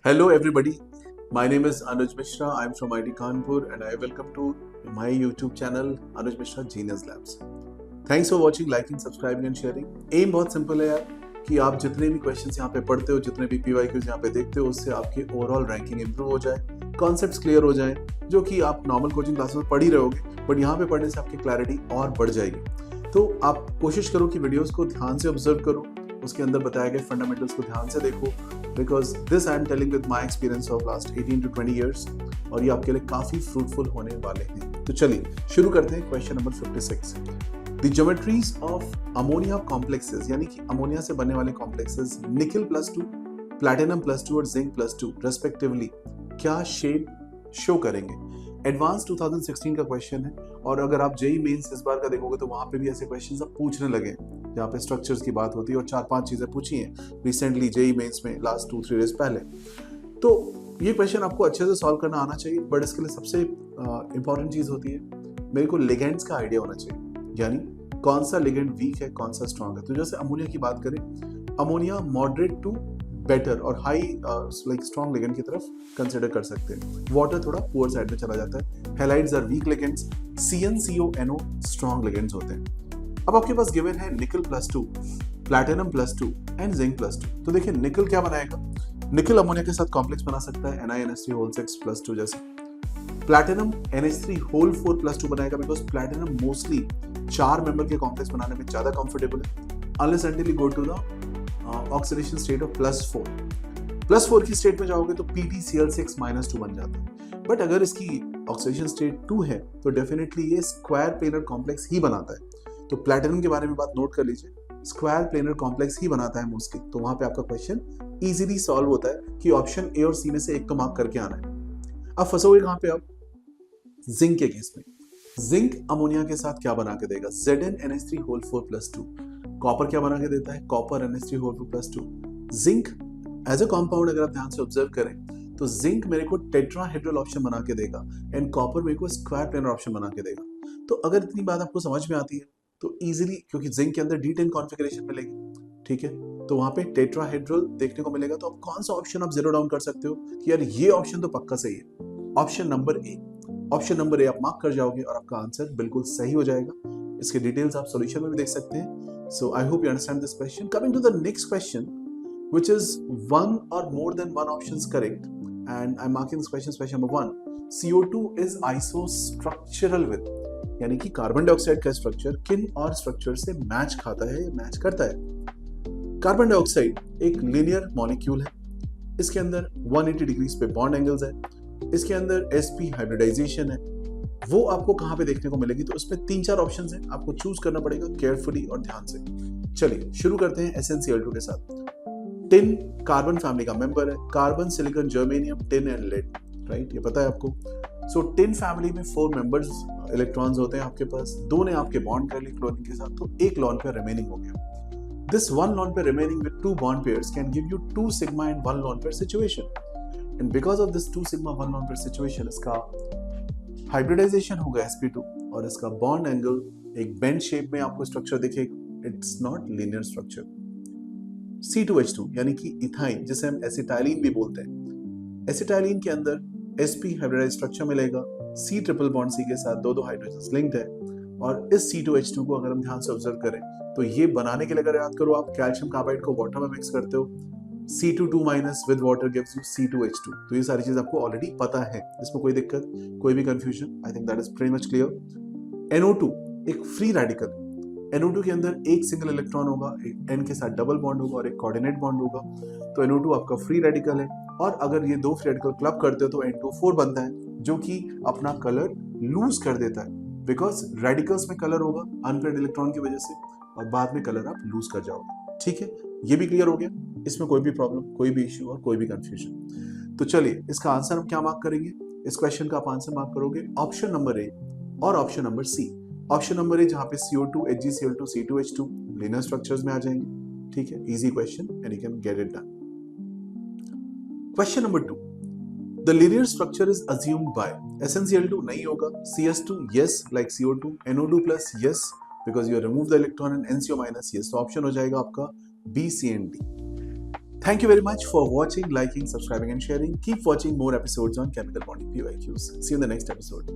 Hello, everybody. My name is Anuj Mishra. I'm from IIT Kanpur, and I welcome to my YouTube channel, Anuj Mishra Genius Labs. Thanks for watching, liking, subscribing and sharing. एम बहुत simple है यार कि आप जितने भी questions यहाँ पे पढ़ते हो, जितने भी PYQs यहाँ पे देखते हो, उससे आपकी ओवरऑल रैंकिंग इंप्रूव हो जाए, कॉन्सेप्ट्स क्लियर हो जाए, जो कि आप नॉर्मल कोचिंग क्लास में पढ़ ही रहोगे, बट यहाँ पे पढ़ने से आपकी क्लैरिटी और बढ़ जाएगी। तो आप कोशिश करो कि वीडियोस को ध्यान से ऑब्जर्व करो, उसके अंदर बताए गए फंडामेंटल्स को ध्यान से देखो, because this I am telling with my experience of last 18 to 20 years, और ये आपके लिए काफी फ्रूटफुल होने वाले हैं। तो चलिए शुरू करते हैं question number 56। The geometries of ammonia complexes, यानी कि अमोनिया से बनने वाले कॉम्प्लेक्सेस निकल +2, प्लैटिनम +2 और जिंक +2 रेस्पेक्टिवली क्या शेप शो करेंगे। एडवांस 2016 का क्वेश्चन है, और अगर आप जेई मेंस इस बार का देखोगे तो वहां पे भी ऐसे क्वेश्चंस अब पूछने लगे, जहाँ पे स्ट्रक्चर्स की बात होती है, और 4-5 चीजें पूछी हैं रिसेंटली जेई मेंस में लास्ट 2-3 डेज पहले। तो ये क्वेश्चन आपको अच्छे से सॉल्व करना आना चाहिए, बट इसके लिए सबसे इंपॉर्टेंट चीज होती है मेरे को लिगेंड्स का आइडिया होना चाहिए, यानी कौन सा लिगेंड वीक है, कौन सा स्ट्रॉन्ग है। तो जैसे अमोनिया की बात करें, अमोनिया मॉडरेट टू बेटर और हाई लाइक स्ट्रॉन्ग लिगेंड की तरफ कंसिडर कर सकते हैं। वाटर थोड़ा पुअर साइड में चला जाता है। Halides are weak ligands, CnCO strong ligands होते हैं। अब आपके पास गिवन है निकल +2, प्लैटिनम +2 एंड जिंक +2। तो देखिए निकल क्या बनाएगा, निकल अमोनिया के साथ कॉम्प्लेक्स बना सकता है NiNH3 6 + 2 जैसे। प्लैटिनम NH3 4 + 2 बनाएगा, बिकॉज प्लैटिनम मोस्टली 4 मेंबर के कॉम्प्लेक्स बनाने में ज्यादा कंफर्टेबल है, unless until you go to the oxidation state of +4 की स्टेट में जाओगे तो PtCl6 -2 बन जाता है। बट अगर इसकी ऑक्सीडेशन स्टेट 2 है तो डेफिनेटली ये स्क्वायर प्लेनर कॉम्प्लेक्स ही बनाता है। तो प्लैटिनम के बारे में बात नोट कर लीजिए, स्क्वायर प्लेनर कॉम्प्लेक्स ही बनाता है मोस्टली। तो वहां पे आपका क्वेश्चन इजीली सॉल्व होता है कि ऑप्शन ए और सी में से एक को मार्क करके आना है। अब फंसोगे कहां पे आप, जिंक के केस में। जिंक अमोनिया के साथ क्या बना के देगा, ZnNH3 4 + 2। कॉपर क्या बना के देता है, copper NH3 4 + 2। Zinc as a compound अगर आप ध्यान से ऑब्जर्व करें तो जिंक मेरे को टेट्राहेड्रल ऑप्शन बना के देगा, एंड कॉपर मेरे को स्क्वायर प्लेनर ऑप्शन बना के देगा। तो अगर इतनी बात आपको समझ में आती है तो इजीली, क्योंकि जिंक के अंदर D10 कॉन्फ़िगरेशन मिलेगी, ठीक है, तो वहां पे टेट्राहेड्रल देखने को मिलेगा। तो आप कौन सा ऑप्शन आप जीरो डाउन कर सकते हो कि यार ये ऑप्शन तो पक्का सही है, ऑप्शन नंबर ए। ऑप्शन नंबर ए आप मार्क कर जाओगे और आपका आंसर बिल्कुल सही हो जाएगा। इसके डिटेल्स आप सॉल्यूशन में भी देख सकते हैं। So I hope you understand this question. Coming to the next question, which is one or more than one options correct, and I'm marking this question number 1. CO2 is isostructural with, यानी कि carbon dioxide का structure किन और structure से match खाता है या match करता है। कार्बन डाइऑक्साइड एक लीनियर मॉलिक्यूल है, इसके अंदर 180 डिग्रीज पे बॉन्ड एंगल्स है, इसके अंदर sp हाइब्रिडाइजेशन है। वो आपको कहां पे देखने को मिलेगी, तो उसमें 3-4 ऑप्शंस हैं, आपको चूज करना पड़ेगा केयरफुली और ध्यान से। चलिए शुरू करते हैं SnCl2 के साथ। टिन कार्बन फैमिली का मेंबर है, carbon, silicon, germanium, tin and lead, right, ये पता है आपको। सो टिन फैमिली में 4 मेंबर्स इलेक्ट्रॉन्स होते हैं आपके पास, 2 ने आपके बॉन्ड कर ली क्लोरीन के साथ, तो एक लॉन पेयर रिमेनिंग हो गया। This 1 lone pair remaining with 2 bond pairs can give you 2 sigma and 1 lone pair situation, and because of this 2 sigma 1 lone pair situation, इसका हाइब्रिडाइजेशन होगा sp2, और इसका बॉन्ड एंगल एक बेंड शेप में आपको structure दिखेगा। It's not linear structure. C2H2 यानी कि इथाइन, जिसे हम एसिटाइलिन भी बोलते हैं, एसिटाइलिन के अंदर sp हाइब्रिडाइज्ड स्ट्रक्चर मिलेगा, C ट्रिपल बॉन्ड C के साथ 2 हाइड्रोजन्स लिंक्ड है। और इस C2H2 को अगर हम ध्यान से ऑब्जर्व करें तो ये बनाने के लिए अगर याद करो, आप कैल्शियम कार्बाइड को वाटर में मिक्स करते हो, C2 with water gives you C2H2। तो ये सारी चीज आपको ऑलरेडी पता है, इसमें कोई दिक्कत, कोई भी confusion, I think that is pretty much clear. NO2 एक फ्री रेडिकल, NO2 के अंदर एक सिंगल इलेक्ट्रॉन होगा, एक N के साथ डबल बॉन्ड होगा और एक कोऑर्डिनेट बॉन्ड होगा, तो NO2 आपका फ्री रेडिकल है। और अगर ये 2 फ्री रेडिकल क्लब करते हो तो N2O4 बनता है, जो कि अपना कलर लूज कर देता है, बिकॉज रेडिकल्स में कलर होगा अनपेयर्ड इलेक्ट्रॉन की वजह से, और बाद में कलर आप लूज कर जाओगे। ठीक है, ये भी क्लियर हो गया, इसमें कोई भी प्रॉब्लम, कोई भी इश्यू और कोई भी कंफ्यूजन। तो चलिए इसका आंसर हम क्या मार्क करेंगे, इस क्वेश्चन का आप आंसर मार्क करोगे ऑप्शन नंबर ए और option number C. Option number A जहां पे CO2 HgCl2 C2H2 linear structures में आ जाएंगे। ठीक है, easy question and you can get it done. Question number 2, the linear structure is assumed by SnCl2 नहीं होगा, CS2 yes like CO2, NO2 plus yes because you remove the electron and NCO minus yes, तो option हो जाएगा आपका B, C and D। Thank you very much for watching, liking, subscribing and sharing. Keep watching more episodes on chemical bonding PYQs. See you in the next episode.